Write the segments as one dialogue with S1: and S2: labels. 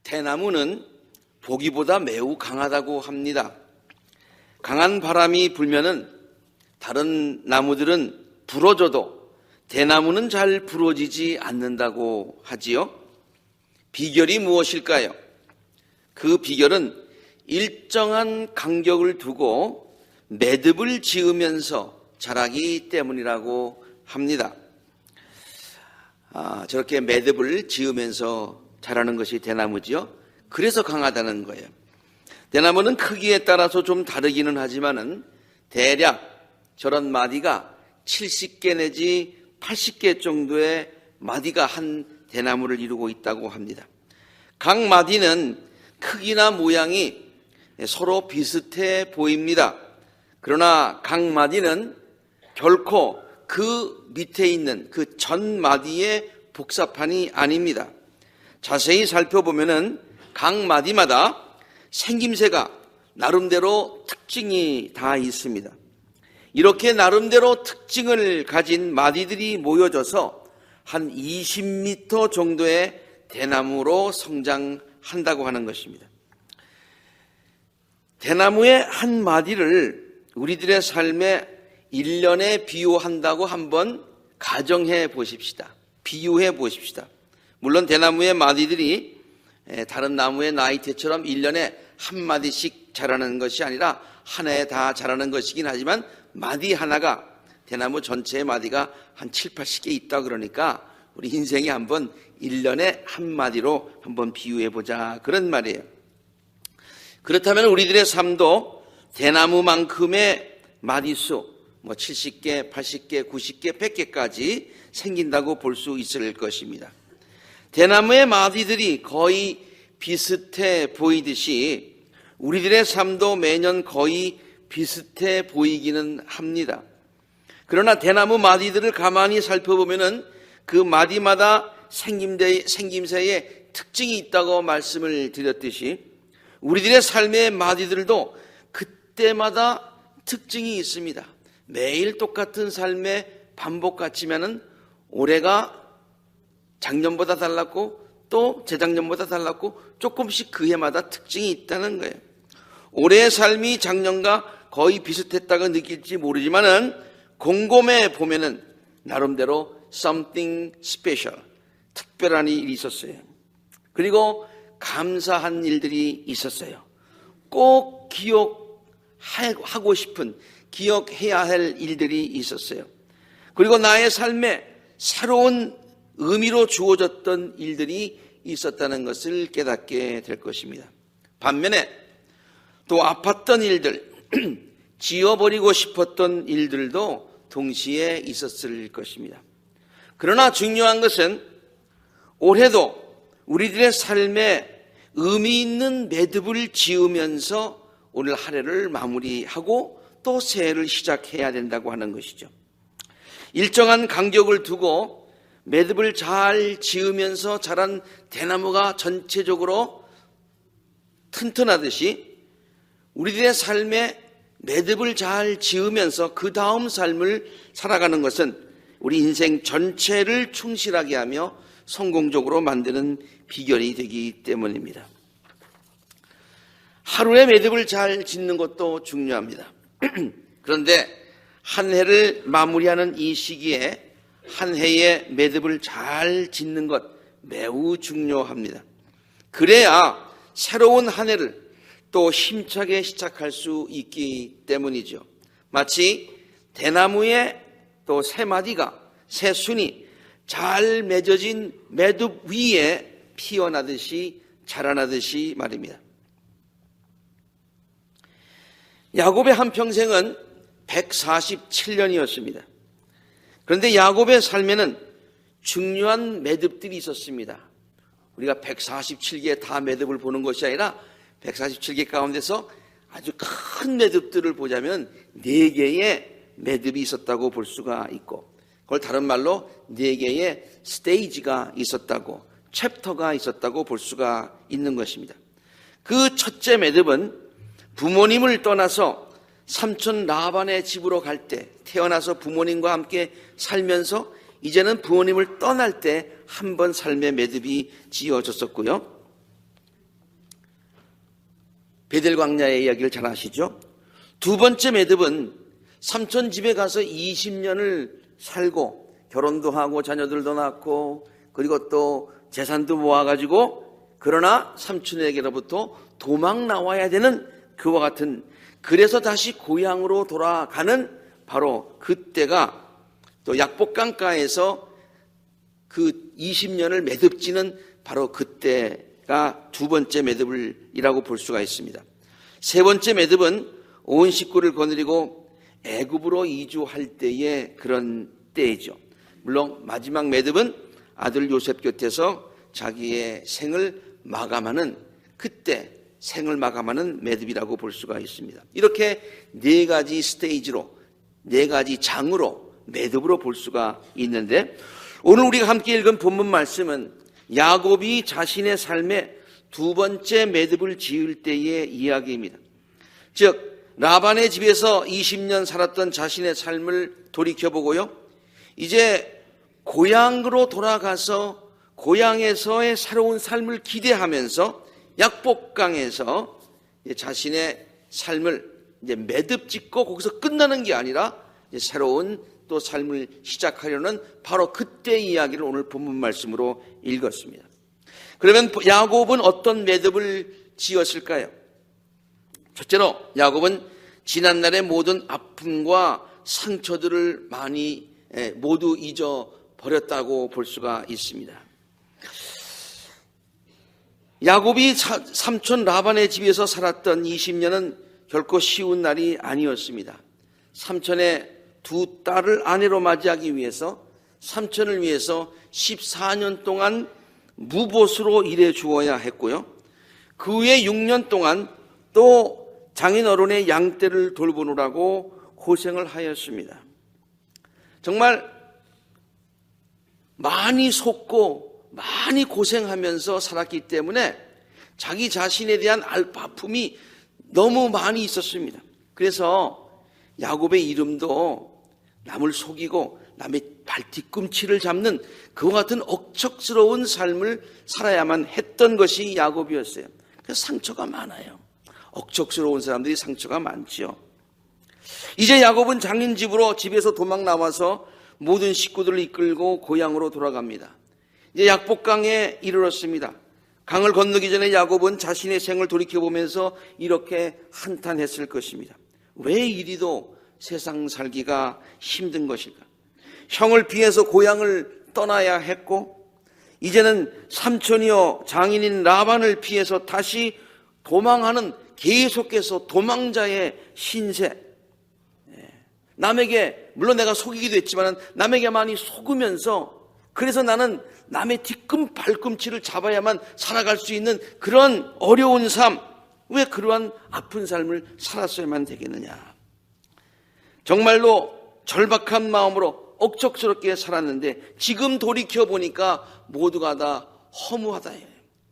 S1: 대나무는 보기보다 매우 강하다고 합니다. 강한 바람이 불면은 다른 나무들은 부러져도 대나무는 잘 부러지지 않는다고 하지요. 비결이 무엇일까요? 그 비결은 일정한 간격을 두고 매듭을 지으면서 자라기 때문이라고 합니다. 저렇게 매듭을 지으면서 자라는 것이 대나무지요. 그래서 강하다는 거예요. 대나무는 크기에 따라서 좀 다르기는 하지만은 대략 저런 마디가 70개 내지 80개 정도의 마디가 한 대나무를 이루고 있다고 합니다. 각 마디는 크기나 모양이 서로 비슷해 보입니다. 그러나 각 마디는 결코 그 밑에 있는 그 전 마디의 복사판이 아닙니다. 자세히 살펴보면은 각 마디마다 생김새가 나름대로 특징이 다 있습니다. 이렇게 나름대로 특징을 가진 마디들이 모여져서 한 20m 정도의 대나무로 성장한다고 하는 것입니다. 대나무의 한 마디를 우리들의 삶에 1년에 비유한다고 한번 가정해 보십시다. 비유해 보십시다. 물론 대나무의 마디들이 다른 나무의 나이테처럼 1년에 한 마디씩 자라는 것이 아니라 한 해에 다 자라는 것이긴 하지만 마디 하나가 대나무 전체의 마디가 한 7, 80개 있다 그러니까 우리 인생에 한번 1년에 한 마디로 한번 비유해 보자 그런 말이에요. 그렇다면 우리들의 삶도 대나무만큼의 마디수 70개, 80개, 90개, 100개까지 생긴다고 볼 수 있을 것입니다. 대나무의 마디들이 거의 비슷해 보이듯이 우리들의 삶도 매년 거의 비슷해 보이기는 합니다. 그러나 대나무 마디들을 가만히 살펴보면은 그 마디마다 생김새에 특징이 있다고 말씀을 드렸듯이 우리들의 삶의 마디들도 그때마다 특징이 있습니다. 매일 똑같은 삶의 반복 같지만은 올해가 작년보다 달랐고 또 재작년보다 달랐고 조금씩 그 해마다 특징이 있다는 거예요. 올해의 삶이 작년과 거의 비슷했다고 느낄지 모르지만은 곰곰해 보면은 나름대로 something special, 특별한 일이 있었어요. 그리고 감사한 일들이 있었어요. 꼭 기억하고 싶은, 기억해야 할 일들이 있었어요. 그리고 나의 삶에 새로운 의미로 주어졌던 일들이 있었다는 것을 깨닫게 될 것입니다. 반면에 또 아팠던 일들, 지워버리고 싶었던 일들도 동시에 있었을 것입니다. 그러나 중요한 것은 올해도 우리들의 삶에 의미 있는 매듭을 지으면서 오늘 한 해를 마무리하고 또 새해를 시작해야 된다고 하는 것이죠. 일정한 간격을 두고 매듭을 잘 지으면서 자란 대나무가 전체적으로 튼튼하듯이 우리들의 삶에 매듭을 잘 지으면서 그 다음 삶을 살아가는 것은 우리 인생 전체를 충실하게 하며 성공적으로 만드는 비결이 되기 때문입니다. 하루에 매듭을 잘 짓는 것도 중요합니다. 그런데 한 해를 마무리하는 이 시기에 한 해의 매듭을 잘 짓는 것 매우 중요합니다. 그래야 새로운 한 해를 또 힘차게 시작할 수 있기 때문이죠. 마치 대나무의 또 새 마디가, 새 순이 잘 맺어진 매듭 위에 피어나듯이 자라나듯이 말입니다. 야곱의 한평생은 147년이었습니다. 그런데 야곱의 삶에는 중요한 매듭들이 있었습니다. 우리가 147개의 다 매듭을 보는 것이 아니라 147개 가운데서 아주 큰 매듭들을 보자면 4개의 매듭이 있었다고 볼 수가 있고, 그걸 다른 말로 4개의 스테이지가 있었다고, 챕터가 있었다고 볼 수가 있는 것입니다. 그 첫째 매듭은 부모님을 떠나서 삼촌 라반의 집으로 갈 때, 태어나서 부모님과 함께 살면서 이제는 부모님을 떠날 때 한 번 삶의 매듭이 지어졌었고요. 베델 광야의 이야기를 잘 아시죠? 두 번째 매듭은 삼촌 집에 가서 20년을 살고 결혼도 하고 자녀들도 낳고 그리고 또 재산도 모아가지고 그러나 삼촌에게로부터 도망 나와야 되는 그와 같은, 그래서 다시 고향으로 돌아가는 바로 그때가 또 약복강가에서 그 20년을 매듭지는 바로 그때가 두 번째 매듭이라고 볼 수가 있습니다. 세 번째 매듭은 온 식구를 거느리고 애굽으로 이주할 때의 그런 때이죠. 물론 마지막 매듭은 아들 요셉 곁에서 자기의 생을 마감하는 그때 생을 마감하는 매듭이라고 볼 수가 있습니다. 이렇게 네 가지 스테이지로, 네 가지 장으로 매듭으로 볼 수가 있는데, 오늘 우리가 함께 읽은 본문 말씀은 야곱이 자신의 삶에 두 번째 매듭을 지을 때의 이야기입니다. 즉 라반의 집에서 20년 살았던 자신의 삶을 돌이켜보고요, 이제 고향으로 돌아가서 고향에서의 새로운 삶을 기대하면서 약복강에서 자신의 삶을 이제 매듭 짓고 거기서 끝나는 게 아니라 이제 새로운 또 삶을 시작하려는 바로 그때의 이야기를 오늘 본문 말씀으로 읽었습니다. 그러면 야곱은 어떤 매듭을 지었을까요? 첫째로 야곱은 지난날의 모든 아픔과 상처들을 많이 모두 잊어버렸다고 볼 수가 있습니다. 야곱이 삼촌 라반의 집에서 살았던 20년은 결코 쉬운 날이 아니었습니다. 삼촌의 두 딸을 아내로 맞이하기 위해서 삼촌을 위해서 14년 동안 무보수로 일해 주어야 했고요, 그 후에 6년 동안 또 장인어른의 양떼를 돌보느라고 고생을 하였습니다. 정말 많이 속고 많이 고생하면서 살았기 때문에 자기 자신에 대한 아픔이 너무 많이 있었습니다. 그래서 야곱의 이름도 남을 속이고 남의 발뒤꿈치를 잡는 그와 같은 억척스러운 삶을 살아야만 했던 것이 야곱이었어요. 그래서 상처가 많아요. 억척스러운 사람들이 상처가 많지요. 이제 야곱은 장인 집에서 도망 나와서 모든 식구들을 이끌고 고향으로 돌아갑니다. 이제 약복강에 이르렀습니다. 강을 건너기 전에 야곱은 자신의 생을 돌이켜보면서 이렇게 한탄했을 것입니다. 왜 이리도 세상 살기가 힘든 것일까? 형을 피해서 고향을 떠나야 했고, 이제는 삼촌이요 장인인 라반을 피해서 다시 도망하는, 계속해서 도망자의 신세. 남에게, 물론 내가 속이기도 했지만 남에게 많이 속으면서, 그래서 나는 남의 발꿈치를 잡아야만 살아갈 수 있는 그런 어려운 삶, 왜 그러한 아픈 삶을 살았어야만 되겠느냐. 정말로 절박한 마음으로 억척스럽게 살았는데 지금 돌이켜보니까 모두가 다 허무하다.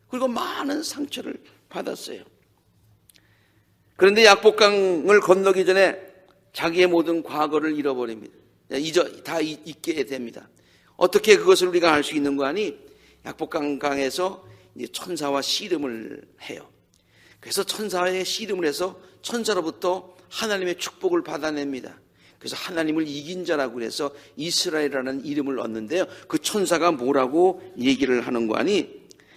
S1: 그리고 많은 상처를 받았어요. 그런데 약복강을 건너기 전에 자기의 모든 과거를 잃어버립니다. 다 잊게 됩니다. 어떻게 그것을 우리가 알 수 있는 거 아니? 약복강에서 천사와 씨름을 해요. 그래서 천사의 씨름을 해서 천사로부터 하나님의 축복을 받아냅니다. 그래서 하나님을 이긴 자라고 해서 이스라엘이라는 이름을 얻는데요, 그 천사가 뭐라고 얘기를 하는 거 아니?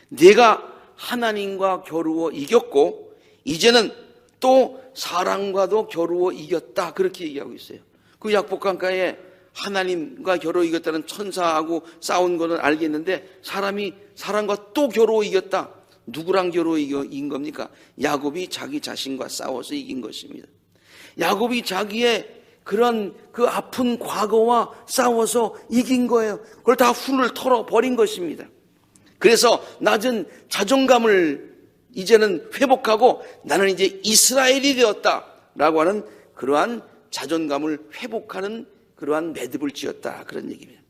S1: 내가 하나님과 겨루어 이겼고 이제는 또 사람과도 겨루어 이겼다, 그렇게 얘기하고 있어요. 그 약복강가에 하나님과 겨루어 이겼다는 천사하고 싸운 거는 알겠는데 사람이 사람과 또 겨루어 이겼다. 누구랑 겨루어 이긴 겁니까? 야곱이 자기 자신과 싸워서 이긴 것입니다. 야곱이 자기의 그런 그 아픈 과거와 싸워서 이긴 거예요. 그걸 다 훌을 털어버린 것입니다. 그래서 낮은 자존감을 이제는 회복하고 나는 이제 이스라엘이 되었다라고 하는 그러한 자존감을 회복하는 그러한 매듭을 지었다, 그런 얘기입니다.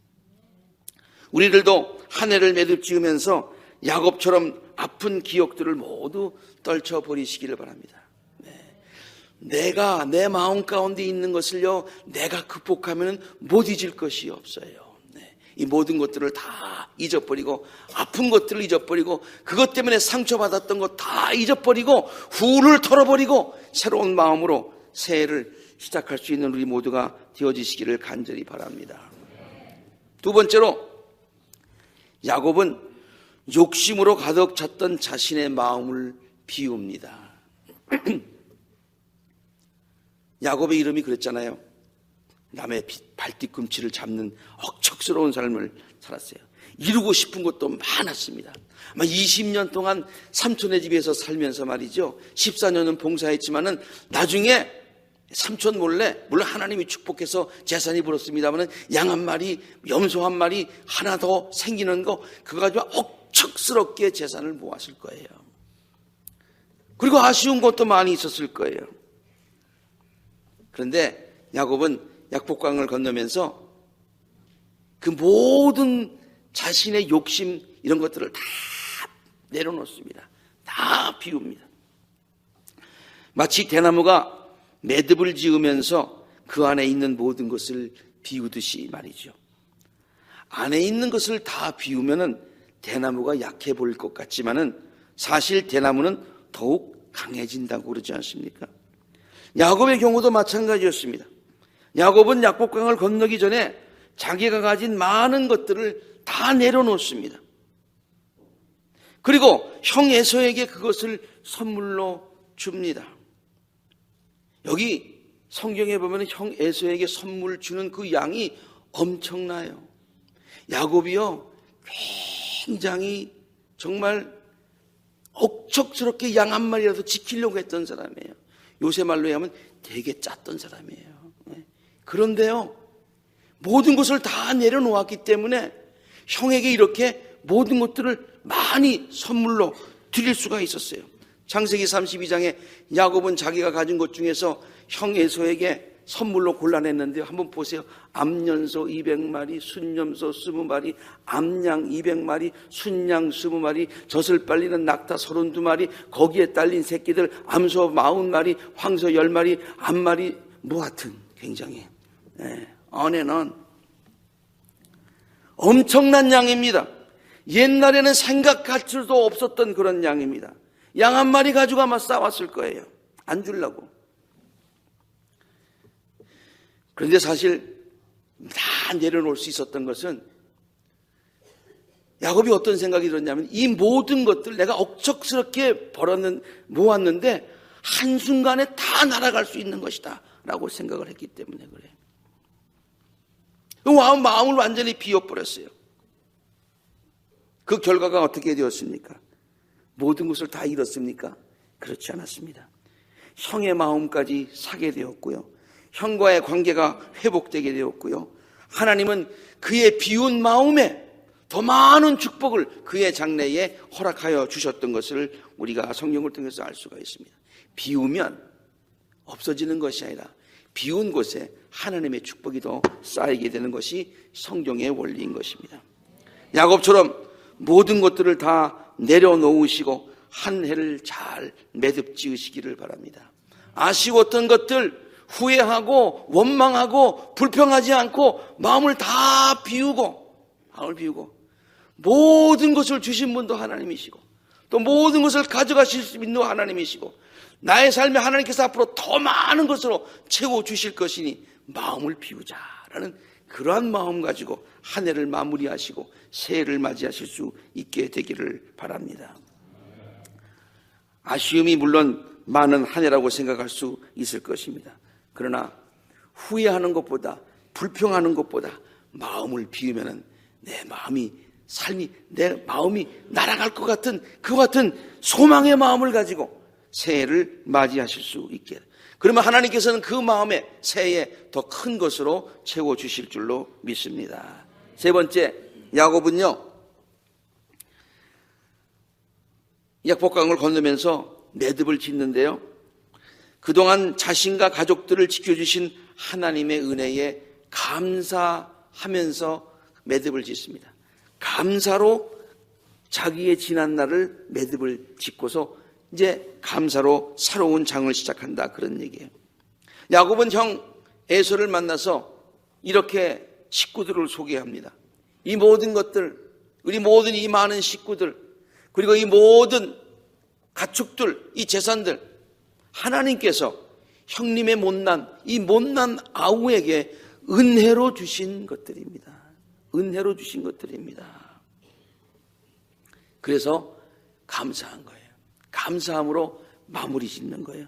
S1: 우리들도 한 해를 매듭 지으면서 야곱처럼 아픈 기억들을 모두 떨쳐버리시기를 바랍니다. 내가 내 마음 가운데 있는 것을요, 내가 극복하면 못 잊을 것이 없어요. 이 모든 것들을 다 잊어버리고 아픈 것들을 잊어버리고 그것 때문에 상처받았던 것 다 잊어버리고 후를 털어버리고 새로운 마음으로 새해를 시작할 수 있는 우리 모두가 되어지시기를 간절히 바랍니다. 두 번째로, 야곱은 욕심으로 가득 찼던 자신의 마음을 비웁니다. 야곱의 이름이 그랬잖아요. 남의 발뒤꿈치를 잡는 억척스러운 삶을 살았어요. 이루고 싶은 것도 많았습니다. 20년 동안 삼촌의 집에서 살면서 말이죠. 14년은 봉사했지만은 나중에 삼촌 몰래, 물론 하나님이 축복해서 재산이 불었습니다만은 양 한 마리, 염소 한 마리 하나 더 생기는 거 그거 가지고 억척스럽게 재산을 모았을 거예요. 그리고 아쉬운 것도 많이 있었을 거예요. 그런데 야곱은 약복강을 건너면서 그 모든 자신의 욕심 이런 것들을 다 내려놓습니다. 다 비웁니다. 마치 대나무가 매듭을 지으면서 그 안에 있는 모든 것을 비우듯이 말이죠. 안에 있는 것을 다 비우면은 대나무가 약해 보일 것 같지만은 사실 대나무는 더욱 강해진다고 그러지 않습니까? 야곱의 경우도 마찬가지였습니다. 야곱은 약복강을 건너기 전에 자기가 가진 많은 것들을 다 내려놓습니다. 그리고 형 에서에게 그것을 선물로 줍니다. 여기 성경에 보면 형 에서에게 선물 주는 그 양이 엄청나요. 야곱이요, 굉장히 정말 억척스럽게 양 한 마리라도 지키려고 했던 사람이에요. 요새 말로 하면 되게 짰던 사람이에요. 그런데요, 모든 것을 다 내려놓았기 때문에 형에게 이렇게 모든 것들을 많이 선물로 드릴 수가 있었어요. 창세기 32장에 야곱은 자기가 가진 것 중에서 형 에서에게 선물로 골라냈는데요. 한번 보세요. 암연소 200마리, 순염소 20마리, 암양 200마리, 순양 20마리, 젖을 빨리는 낙타 32마리, 거기에 딸린 새끼들 암소 40마리, 황소 10마리, 암마리, 뭐 하여튼 굉장히 아내는 엄청난 양입니다. 옛날에는 생각할 수도 없었던 그런 양입니다. 양 한 마리 가지고 아마 싸웠을 거예요. 안 주려고. 그런데 사실 다 내려놓을 수 있었던 것은 야곱이 어떤 생각이 들었냐면 이 모든 것들 내가 억척스럽게 모았는데 한순간에 다 날아갈 수 있는 것이다 라고 생각을 했기 때문에 그래요. 마음을 완전히 비워버렸어요. 그 결과가 어떻게 되었습니까? 모든 것을 다 잃었습니까? 그렇지 않았습니다. 형의 마음까지 사게 되었고요. 형과의 관계가 회복되게 되었고요. 하나님은 그의 비운 마음에 더 많은 축복을 그의 장래에 허락하여 주셨던 것을 우리가 성경을 통해서 알 수가 있습니다. 비우면 없어지는 것이 아니라 비운 곳에 하나님의 축복이 더 쌓이게 되는 것이 성경의 원리인 것입니다. 야곱처럼 모든 것들을 다 내려놓으시고 한 해를 잘 매듭 지으시기를 바랍니다. 아쉬웠던 것들 후회하고 원망하고 불평하지 않고 마음을 다 비우고 모든 것을 주신 분도 하나님이시고 또 모든 것을 가져가실 수 있는 하나님이시고 나의 삶에 하나님께서 앞으로 더 많은 것으로 채워주실 것이니 마음을 비우자라는 그러한 마음 가지고 한 해를 마무리하시고 새해를 맞이하실 수 있게 되기를 바랍니다. 아쉬움이 물론 많은 한 해라고 생각할 수 있을 것입니다. 그러나 후회하는 것보다 불평하는 것보다 마음을 비우면은 내 마음이 날아갈 것 같은 그 같은 소망의 마음을 가지고 새해를 맞이하실 수 있게. 그러면 하나님께서는 그 마음에 새해에 더 큰 것으로 채워주실 줄로 믿습니다. 세 번째, 야곱은요, 약복강을 건너면서 매듭을 짓는데요. 그동안 자신과 가족들을 지켜주신 하나님의 은혜에 감사하면서 매듭을 짓습니다. 감사로 자기의 지난 날을 매듭을 짓고서 이제 감사로 새로운 장을 시작한다 그런 얘기예요. 야곱은 형 에서를 만나서 이렇게 식구들을 소개합니다. 이 모든 것들, 우리 모든 이 많은 식구들, 그리고 이 모든 가축들, 이 재산들, 하나님께서 형님의 이 못난 아우에게 은혜로 주신 것들입니다. 은혜로 주신 것들입니다. 그래서 감사한 거예요. 감사함으로 마무리 짓는 거예요.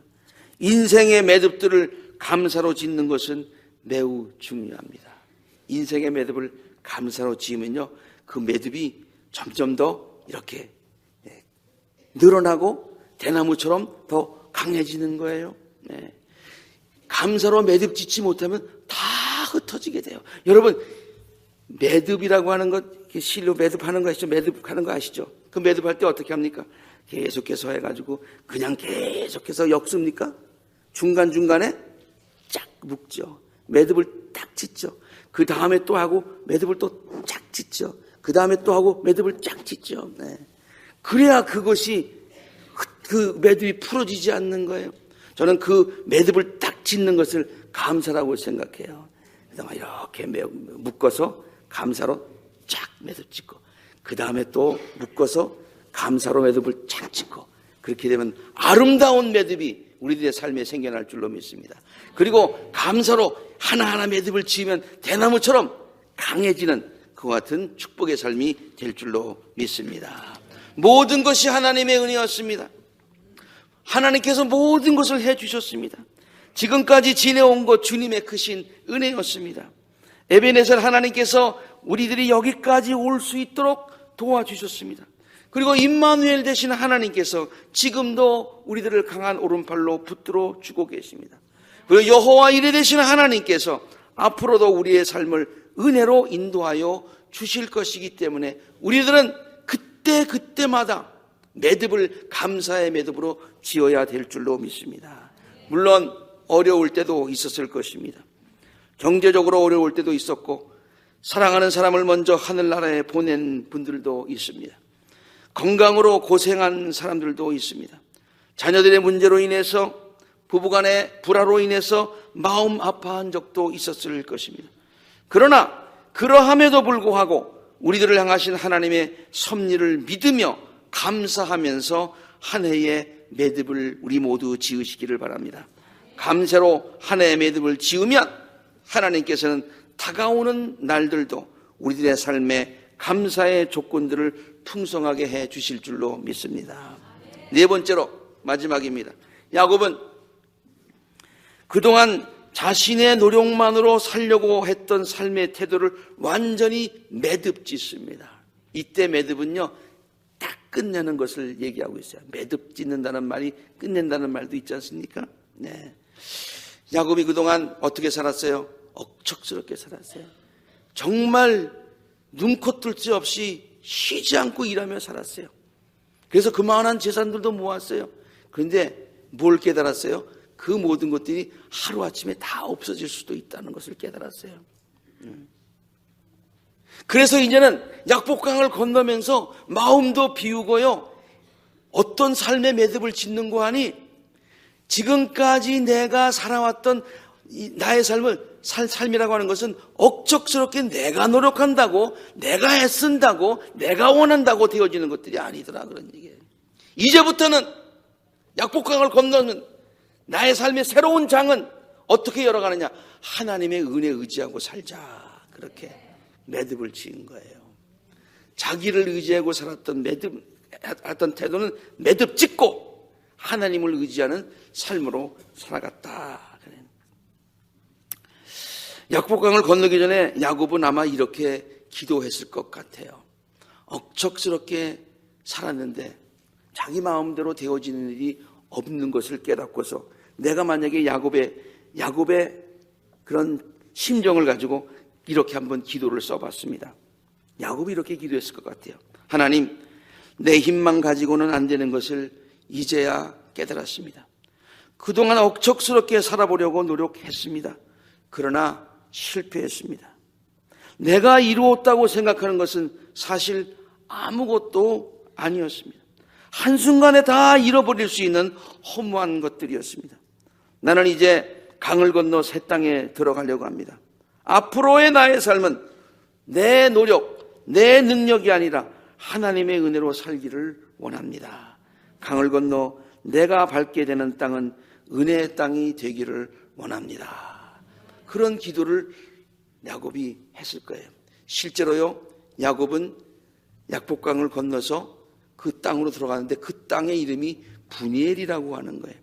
S1: 인생의 매듭들을 감사로 짓는 것은 매우 중요합니다. 인생의 매듭을 감사로 지으면요, 그 매듭이 점점 더 이렇게 늘어나고 대나무처럼 더 강해지는 거예요. 네. 감사로 매듭 짓지 못하면 다 흩어지게 돼요. 여러분, 매듭이라고 하는 것, 실로 매듭하는 거 아시죠? 매듭하는 거 아시죠? 그 매듭할 때 어떻게 합니까? 계속해서 해가지고 그냥 계속해서 엮습니까? 중간중간에 쫙 묶죠. 매듭을 딱 짓죠. 그 다음에 또 하고 매듭을 또 쫙 짓죠. 그 다음에 또 하고 매듭을 쫙 짓죠. 네. 그래야 그것이 그 매듭이 풀어지지 않는 거예요. 저는 그 매듭을 딱 짓는 것을 감사라고 생각해요. 그다음에 이렇게 묶어서 감사로 쫙 매듭 짓고, 그 다음에 또 묶어서 감사로 매듭을 쫙 짓고, 그렇게 되면 아름다운 매듭이 우리들의 삶에 생겨날 줄로 믿습니다. 그리고 감사로 하나하나 매듭을 지으면 대나무처럼 강해지는 그와 같은 축복의 삶이 될 줄로 믿습니다. 모든 것이 하나님의 은혜였습니다. 하나님께서 모든 것을 해주셨습니다. 지금까지 지내온 것 주님의 크신 은혜였습니다. 에베네셀 하나님께서 우리들이 여기까지 올 수 있도록 도와주셨습니다. 그리고 임마누엘 되신 하나님께서 지금도 우리들을 강한 오른팔로 붙들어 주고 계십니다. 그리고 여호와 이레 되신 하나님께서 앞으로도 우리의 삶을 은혜로 인도하여 주실 것이기 때문에 우리들은 그때마다 매듭을 감사의 매듭으로 지어야 될 줄로 믿습니다. 물론 어려울 때도 있었을 것입니다. 경제적으로 어려울 때도 있었고, 사랑하는 사람을 먼저 하늘나라에 보낸 분들도 있습니다. 건강으로 고생한 사람들도 있습니다. 자녀들의 문제로 인해서, 부부간의 불화로 인해서 마음 아파한 적도 있었을 것입니다. 그러나 그러함에도 불구하고 우리들을 향하신 하나님의 섭리를 믿으며 감사하면서 한 해의 매듭을 우리 모두 지으시기를 바랍니다. 감사로 한 해의 매듭을 지으면 하나님께서는 다가오는 날들도 우리들의 삶에 감사의 조건들을 풍성하게 해 주실 줄로 믿습니다. 네 번째로 마지막입니다. 야곱은 그동안 자신의 노력만으로 살려고 했던 삶의 태도를 완전히 매듭 짓습니다. 이때 매듭은요, 딱 끝내는 것을 얘기하고 있어요. 매듭 짓는다는 말이 끝낸다는 말도 있지 않습니까? 네. 야곱이 그동안 어떻게 살았어요? 억척스럽게 살았어요. 정말 눈코 뜰 새 없이 쉬지 않고 일하며 살았어요. 그래서 그만한 재산들도 모았어요. 그런데 뭘 깨달았어요? 그 모든 것들이 하루아침에 다 없어질 수도 있다는 것을 깨달았어요. 그래서 이제는 약복강을 건너면서 마음도 비우고요, 어떤 삶의 매듭을 짓는 거 하니, 지금까지 내가 살아왔던 나의 삶이라고 하는 것은 억척스럽게 내가 노력한다고, 내가 애쓴다고, 내가 원한다고 되어지는 것들이 아니더라, 그런 얘기예요. 이제부터는 약복강을 건너는 나의 삶의 새로운 장은 어떻게 열어가느냐? 하나님의 은혜에 의지하고 살자. 그렇게 매듭을 지은 거예요. 자기를 의지하고 살았던 어떤 태도는 매듭 짓고 하나님을 의지하는 삶으로 살아갔다. 약복강을 건너기 전에 야곱은 아마 이렇게 기도했을 것 같아요. 억척스럽게 살았는데 자기 마음대로 되어지는 일이 없는 것을 깨닫고서, 내가 만약에 야곱의 그런 심정을 가지고 이렇게 한번 기도를 써봤습니다. 야곱이 이렇게 기도했을 것 같아요. 하나님, 내 힘만 가지고는 안 되는 것을 이제야 깨달았습니다. 그동안 억척스럽게 살아보려고 노력했습니다. 그러나 실패했습니다. 내가 이루었다고 생각하는 것은 사실 아무것도 아니었습니다. 한순간에 다 잃어버릴 수 있는 허무한 것들이었습니다. 나는 이제 강을 건너 새 땅에 들어가려고 합니다. 앞으로의 나의 삶은 내 노력, 내 능력이 아니라 하나님의 은혜로 살기를 원합니다. 강을 건너 내가 밟게 되는 땅은 은혜의 땅이 되기를 원합니다. 그런 기도를 야곱이 했을 거예요. 실제로요, 야곱은 약복강을 건너서 그 땅으로 들어가는데 그 땅의 이름이 브니엘이라고 하는 거예요.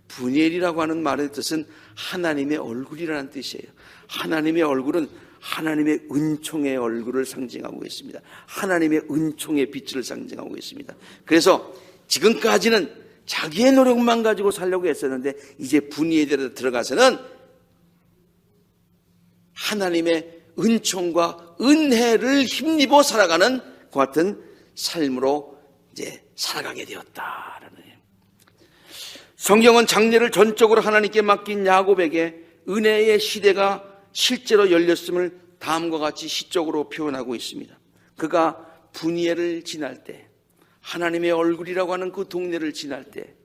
S1: 브니엘이라고 하는 말의 뜻은 하나님의 얼굴이라는 뜻이에요. 하나님의 얼굴은 하나님의 은총의 얼굴을 상징하고 있습니다. 하나님의 은총의 빛을 상징하고 있습니다. 그래서 지금까지는 자기의 노력만 가지고 살려고 했었는데 이제 브니엘에 들어가서는 하나님의 은총과 은혜를 힘입어 살아가는 그 같은 삶으로 이제 살아가게 되었다라는 거예요. 성경은 장래를 전적으로 하나님께 맡긴 야곱에게 은혜의 시대가 실제로 열렸음을 다음과 같이 시적으로 표현하고 있습니다. 그가 브니엘을 지날 때, 하나님의 얼굴이라고 하는 그 동네를 지날 때,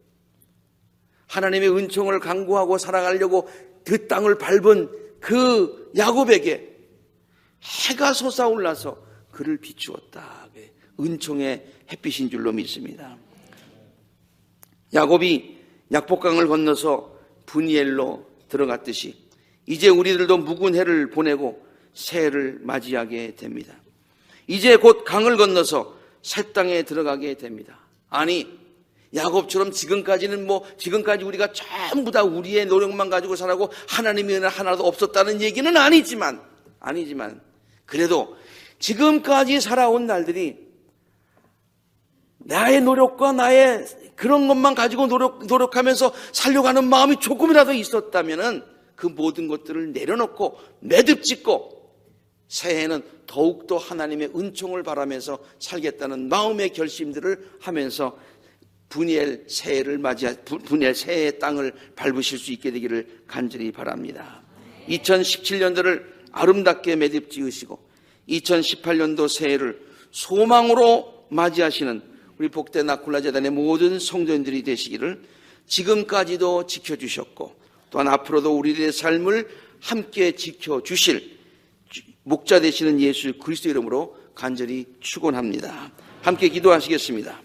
S1: 하나님의 은총을 강구하고 살아가려고 그 땅을 밟은 그 야곱에게 해가 솟아올라서 그를 비추었다. 은총의 햇빛인 줄로 믿습니다. 야곱이 약복강을 건너서 브니엘로 들어갔듯이 이제 우리들도 묵은 해를 보내고 새 해를 맞이하게 됩니다. 이제 곧 강을 건너서 새 땅에 들어가게 됩니다. 아니, 야곱처럼 지금까지 우리가 전부 다 우리의 노력만 가지고 살아고 하나님의 은혜 하나도 없었다는 얘기는 아니지만 그래도 지금까지 살아온 날들이 나의 노력과 나의 그런 것만 가지고 노력하면서 살려고 하는 마음이 조금이라도 있었다면은 그 모든 것들을 내려놓고 매듭짓고 새해에는 더욱더 하나님의 은총을 바라면서 살겠다는 마음의 결심들을 하면서 브니엘 새해의 땅을 밟으실 수 있게 되기를 간절히 바랍니다. 2017년도를 아름답게 매듭 지으시고 2018년도 새해를 소망으로 맞이하시는 우리 복된 아굴라 재단의 모든 성도님들이 되시기를 지금까지도 지켜주셨고 또한 앞으로도 우리들의 삶을 함께 지켜주실 목자 되시는 예수 그리스도 이름으로 간절히 축원합니다. 함께 기도하시겠습니다.